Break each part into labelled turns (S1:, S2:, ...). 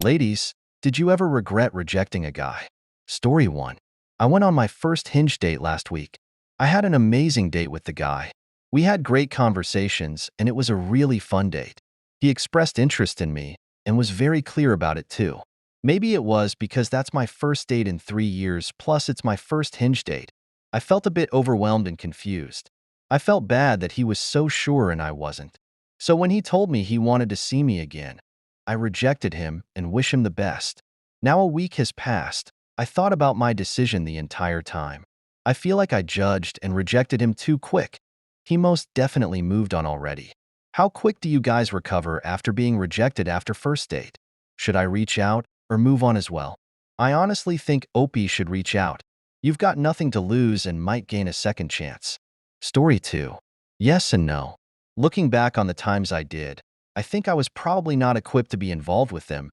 S1: Ladies, did you ever regret rejecting a guy? Story 1. I went on my first Hinge date last week. I had an amazing date with the guy. We had great conversations, and it was a really fun date. He expressed interest in me and was very clear about it too. Maybe it was because that's my first date in 3 years, plus it's my first Hinge date. I felt a bit overwhelmed and confused. I felt bad that he was so sure and I wasn't. So when he told me he wanted to see me again, I rejected him and wish him the best. Now a week has passed. I thought about my decision the entire time. I feel like I judged and rejected him too quick. He most definitely moved on already. How quick do you guys recover after being rejected after first date? Should I reach out or move on as well? I honestly think OP should reach out. You've got nothing to lose and might gain a second chance. Story 2. Yes and no. Looking back on the times I did, I think I was probably not equipped to be involved with them,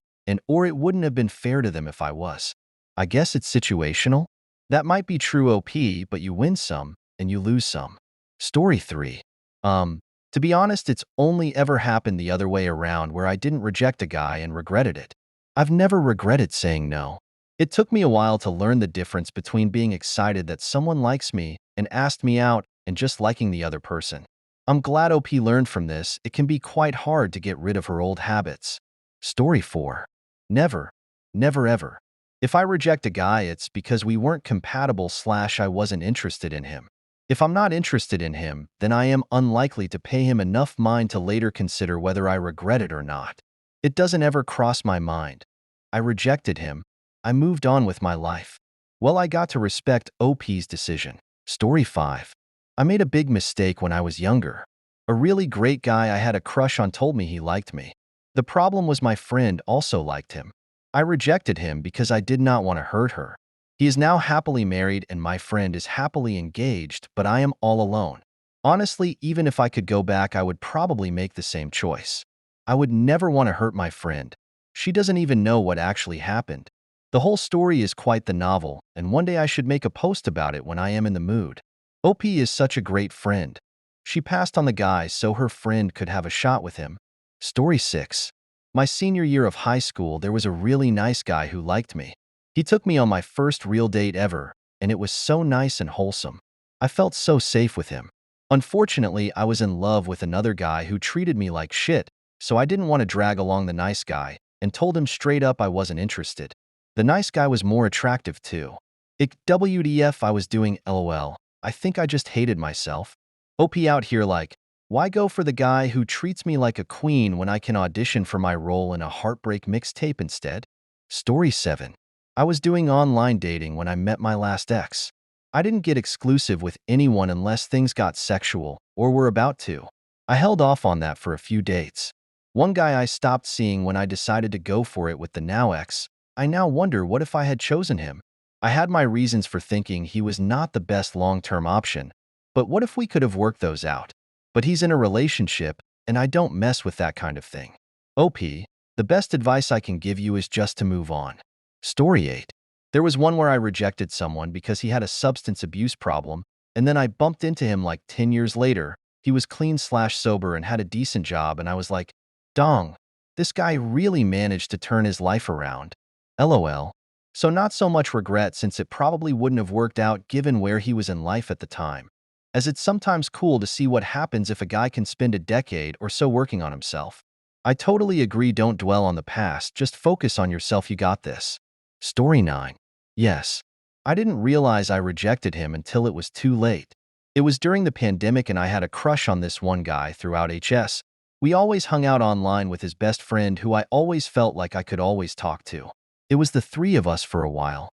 S1: or it wouldn't have been fair to them if I was. I guess it's situational. That might be true OP, but you win some and you lose some. Story 3. To be honest, it's only ever happened the other way around where I didn't reject a guy and regretted it. I've never regretted saying no. It took me a while to learn the difference between being excited that someone likes me and asked me out and just liking the other person. I'm glad OP learned from this. It can be quite hard to get rid of her old habits. Story 4. Never, never ever. If I reject a guy, it's because we weren't compatible / I wasn't interested in him. If I'm not interested in him, then I am unlikely to pay him enough mind to later consider whether I regret it or not. It doesn't ever cross my mind. I rejected him. I moved on with my life. Well, I got to respect OP's decision. Story 5. I made a big mistake when I was younger. A really great guy I had a crush on told me he liked me. The problem was my friend also liked him. I rejected him because I did not want to hurt her. He is now happily married and my friend is happily engaged, but I am all alone. Honestly, even if I could go back, I would probably make the same choice. I would never want to hurt my friend. She doesn't even know what actually happened. The whole story is quite the novel, and one day I should make a post about it when I am in the mood. OP is such a great friend. She passed on the guy so her friend could have a shot with him. Story 6. My senior year of high school, there was a really nice guy who liked me. He took me on my first real date ever, and it was so nice and wholesome. I felt so safe with him. Unfortunately, I was in love with another guy who treated me like shit, so I didn't want to drag along the nice guy and told him straight up I wasn't interested. The nice guy was more attractive too. WTF I was doing LOL. I think I just hated myself. OP out here like, why go for the guy who treats me like a queen when I can audition for my role in a heartbreak mixtape instead? Story 7. I was doing online dating when I met my last ex. I didn't get exclusive with anyone unless things got sexual or were about to. I held off on that for a few dates. One guy I stopped seeing when I decided to go for it with the now ex. I now wonder what if I had chosen him. I had my reasons for thinking he was not the best long-term option, but what if we could have worked those out? But he's in a relationship, and I don't mess with that kind of thing. OP, the best advice I can give you is just to move on. Story 8. There was one where I rejected someone because he had a substance abuse problem, and then I bumped into him like 10 years later. He was clean / sober and had a decent job, and I was like, dong, this guy really managed to turn his life around. LOL. So not so much regret since it probably wouldn't have worked out given where he was in life at the time. As it's sometimes cool to see what happens if a guy can spend a decade or so working on himself. I totally agree, don't dwell on the past, just focus on yourself, you got this. Story 9. Yes. I didn't realize I rejected him until it was too late. It was during the pandemic and I had a crush on this one guy throughout HS. We always hung out online with his best friend who I always felt like I could always talk to. It was the three of us for a while.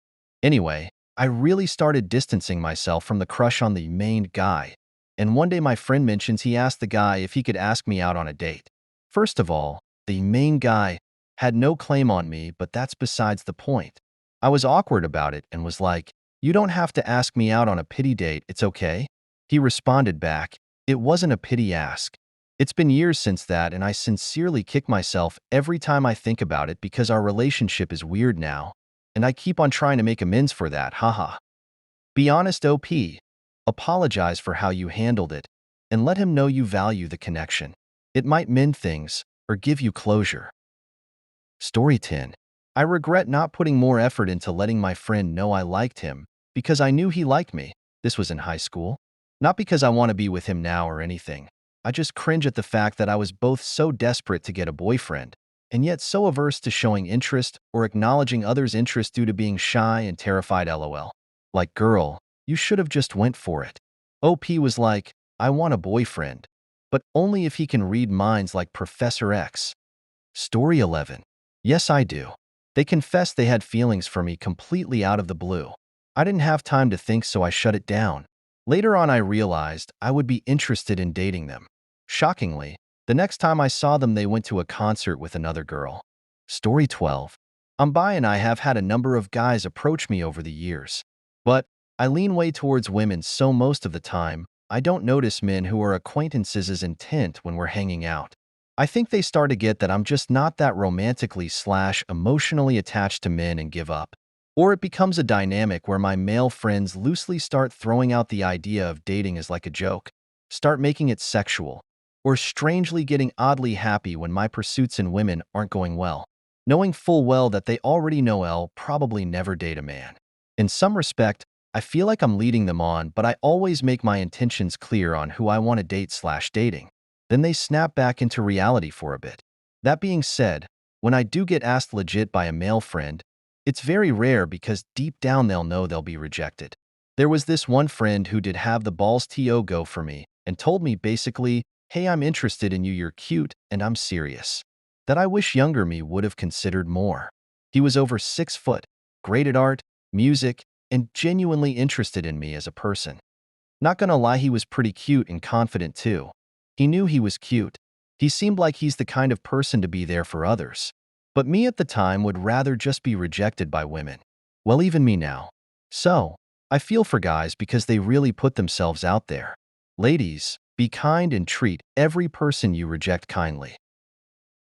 S1: Anyway, I really started distancing myself from the crush on the main guy. And one day my friend mentions he asked the guy if he could ask me out on a date. First of all, the main guy had no claim on me, but that's besides the point. I was awkward about it and was like, you don't have to ask me out on a pity date, it's okay. He responded back, it wasn't a pity ask. It's been years since that and I sincerely kick myself every time I think about it because our relationship is weird now. And I keep on trying to make amends for that, haha. Be honest OP. Apologize for how you handled it and let him know you value the connection. It might mend things or give you closure. Story 10. I regret not putting more effort into letting my friend know I liked him because I knew he liked me. This was in high school. Not because I want to be with him now or anything. I just cringe at the fact that I was both so desperate to get a boyfriend and yet so averse to showing interest or acknowledging others' interest due to being shy and terrified. LOL. Like, girl, you should have just went for it. OP was like, I want a boyfriend, but only if he can read minds like Professor X. Story 11. Yes, I do. They confessed they had feelings for me completely out of the blue. I didn't have time to think, so I shut it down. Later on, I realized I would be interested in dating them. Shockingly, the next time I saw them, they went to a concert with another girl. Story 12. Bi and I have had a number of guys approach me over the years. But I lean way towards women, so most of the time, I don't notice men who are acquaintances' intent when we're hanging out. I think they start to get that I'm just not that romantically/emotionally attached to men and give up. Or it becomes a dynamic where my male friends loosely start throwing out the idea of dating as like a joke, start making it sexual, or strangely getting oddly happy when my pursuits in women aren't going well, knowing full well that they already know I'll probably never date a man. In some respect, I feel like I'm leading them on, but I always make my intentions clear on who I want to date/dating. Then they snap back into reality for a bit. That being said, when I do get asked legit by a male friend, it's very rare because deep down they'll know they'll be rejected. There was this one friend who did have the balls to go for me and told me basically, hey, I'm interested in you, you're cute, and I'm serious. That I wish younger me would have considered more. He was over 6 foot, great at art, music, and genuinely interested in me as a person. Not gonna lie, he was pretty cute and confident too. He knew he was cute. He seemed like he's the kind of person to be there for others. But me at the time would rather just be rejected by women. Well, even me now. So, I feel for guys because they really put themselves out there. Ladies, be kind and treat every person you reject kindly.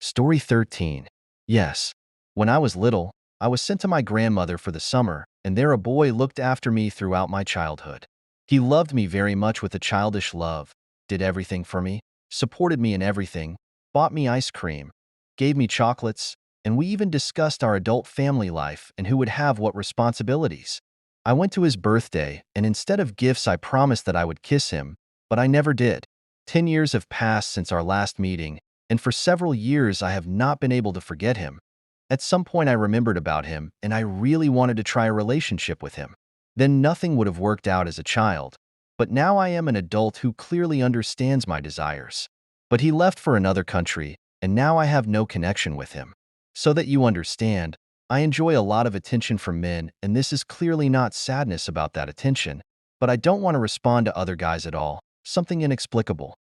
S1: Story 13. Yes. When I was little, I was sent to my grandmother for the summer, and there a boy looked after me throughout my childhood. He loved me very much with a childish love, did everything for me, supported me in everything, bought me ice cream, gave me chocolates, and we even discussed our adult family life and who would have what responsibilities. I went to his birthday, and instead of gifts, I promised that I would kiss him, but I never did. 10 years have passed since our last meeting, and for several years I have not been able to forget him. At some point I remembered about him, and I really wanted to try a relationship with him. Then nothing would have worked out as a child. But now I am an adult who clearly understands my desires. But he left for another country, and now I have no connection with him. So that you understand, I enjoy a lot of attention from men, and this is clearly not sadness about that attention, but I don't want to respond to other guys at all, something inexplicable.